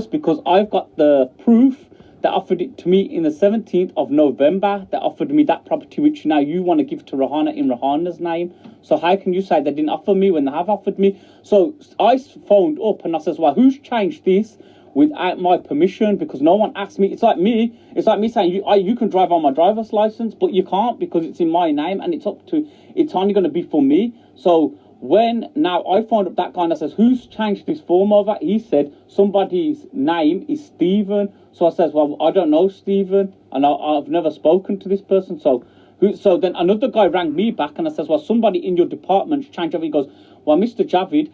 because I've got the proof that offered it to me in the 17th of November. That offered me that property, which now you want to give to Rahana in Rahana's name. So how can you say they didn't offer me when they have offered me? So I phoned up and I says, well, who's changed this without my permission? Because no one asked me. It's like me saying you can drive on my driver's license, but you can't because it's in my name and it's only going to be for me. So when now I phoned up that guy and I says, who's changed this form over? He said somebody's name is Stephen. So I says, well, I don't know Stephen, and I've never spoken to this person. So then another guy rang me back and I says, well, somebody in your department's changed over. He goes, well, Mr. Javid,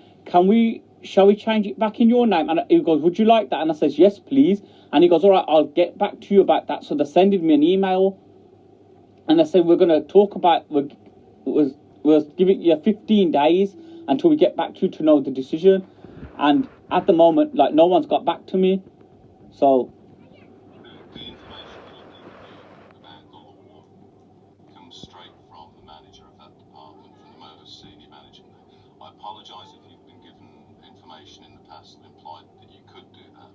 shall we change it back in your name? And he goes, would you like that? And I says, yes, please. And he goes, all right, I'll get back to you about that. So they sending me an email and they said, we're going to talk about, we're giving you 15 days until we get back to you to know the decision. And at the moment, like, no one's got back to me. So The information that I'm giving you about the law comes straight from the manager of that department, from the most senior manager. I apologise if you've been given information in the past that implied that you could do that.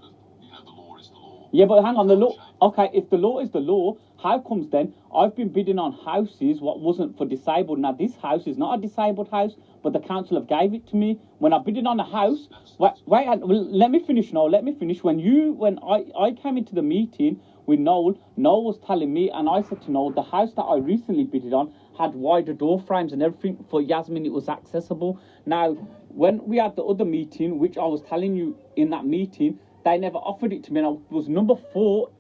But, the law is the law. yeah, but hang on, the law. Okay, if the law is the law, how comes then I've been bidding on houses what wasn't for disabled? Now this house is not a disabled house, but the council have gave it to me. When I bidded on a house, wait, let me finish. Noel, let me finish. When I came into the meeting with Noel was telling me, and I said to Noel, the house that I recently bidded on had wider door frames and everything. For Yasmin, it was accessible. Now, when we had the other meeting, which I was telling you in that meeting, they never offered it to me, and I was number 4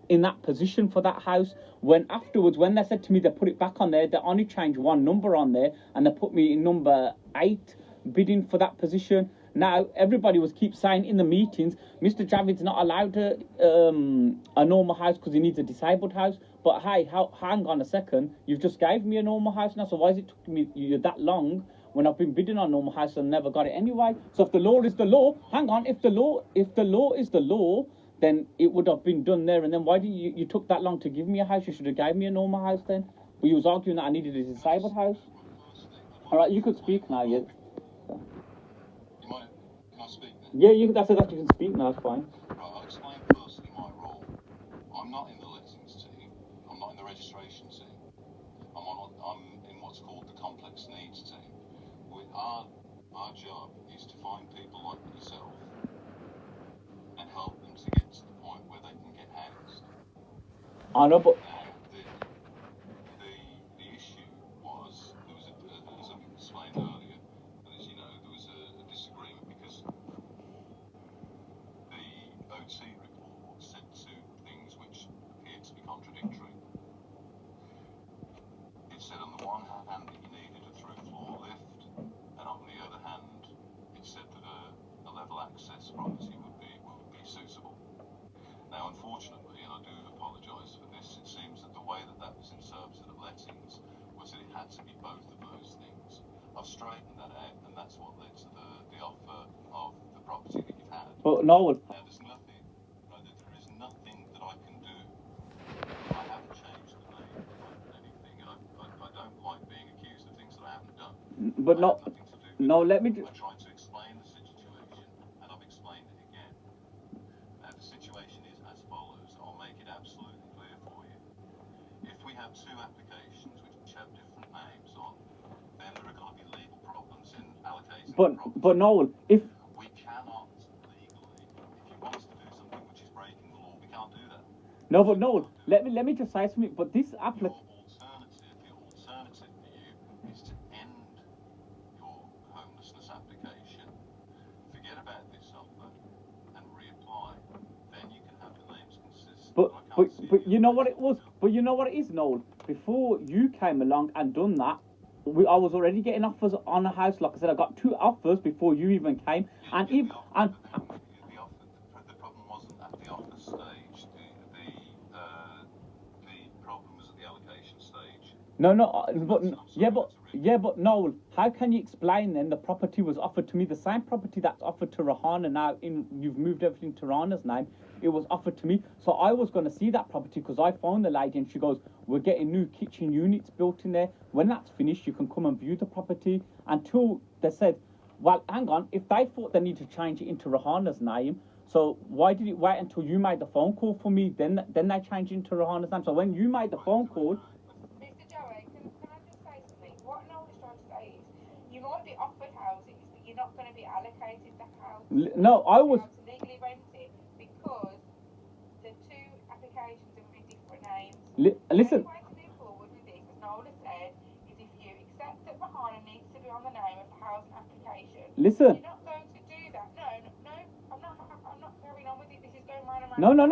in that position for that house. When afterwards, when they said to me they put it back on there, they only changed one number on there and they put me in number 8 bidding for that position. Now everybody keep saying in the meetings, Mr. Javid's not allowed a normal house because he needs a disabled house. But hey, hang on a second, you've just gave me a normal house now, so why is it took me you that long when I've been bidding on normal house and never got it anyway? So if the law is the law, hang on, if the law is the law, then it would have been done there. And then why did you took that long to give me a house? You should have gave me a normal house then. But you was arguing that I needed a disabled house. All right, you could speak now. Yeah. Can I speak then? Yeah, that's that you can speak now. It's fine. Right, I'll explain firstly my role. I'm not in the lettings team. I'm not in the registration team. I'm in what's called the complex needs team. Our job is to find people like yourself and help them to get to the point where they can get housed. I know, but the issue was as I explained earlier, as you know, there was a disagreement because the OT report said 2 things which appeared to be contradictory. It said on the one hand that you needed a through floor lift, and on the other hand, it said that a level access property would be suitable. Now, unfortunately, and I do apologise for this, it seems that the way that was interpreted at lettings was that it had to be both of those things. I've straightened that out, and that's what led to the offer of the property that you've had. but no. Now, there is nothing that I can do. I haven't changed the name or anything. I don't like being accused of things that I haven't done. But I have nothing to do with no. it. Let me. I tried to explain the situation, and I've explained it again. Now, the situation is as follows. I'll make it absolutely clear for you. If we have 2 applications which have different names on, then there are going to be legal problems in allocating. But Noel, if we cannot legally, if you want us to do something which is breaking the law, we can't do that. no, but Noel, let me just say something. But this The alternative for you is to end your homelessness application, forget about this offer, and reapply. Then you can have the names consistent. But you know what it was. But you know what it is, Noel. Before you came along and done that, I was already getting offers on a house. Like I said, I got 2 offers before you even came. The problem wasn't at the offer stage. The problem was at the allocation stage. But Noel, how can you explain then the property was offered to me, the same property that's offered to Rahana now? You've moved everything to Rahana's name. It was offered to me, so I was going to see that property because I phoned the lady and she goes, "We're getting new kitchen units built in there. When that's finished, you can come and view the property." Until they said, "Well, hang on, if they thought they need to change it into Rahana's name." So why did it wait until you made the phone call for me? Then they changed into Rahana's name. So when you made the phone call, Mr. Joey, can I just say something? What Noel is trying to say is, you might be offered houses, but you're not going to be allocated the house. no, I was. To legally rent it because the two applications are with different names. Listen. The only way to move forward with this, as Noel has said, is if you accept that Bahana needs to be on the name of the housing application. Listen. You're not going to do that. No, I'm not carrying on with it. This is going round and round. No.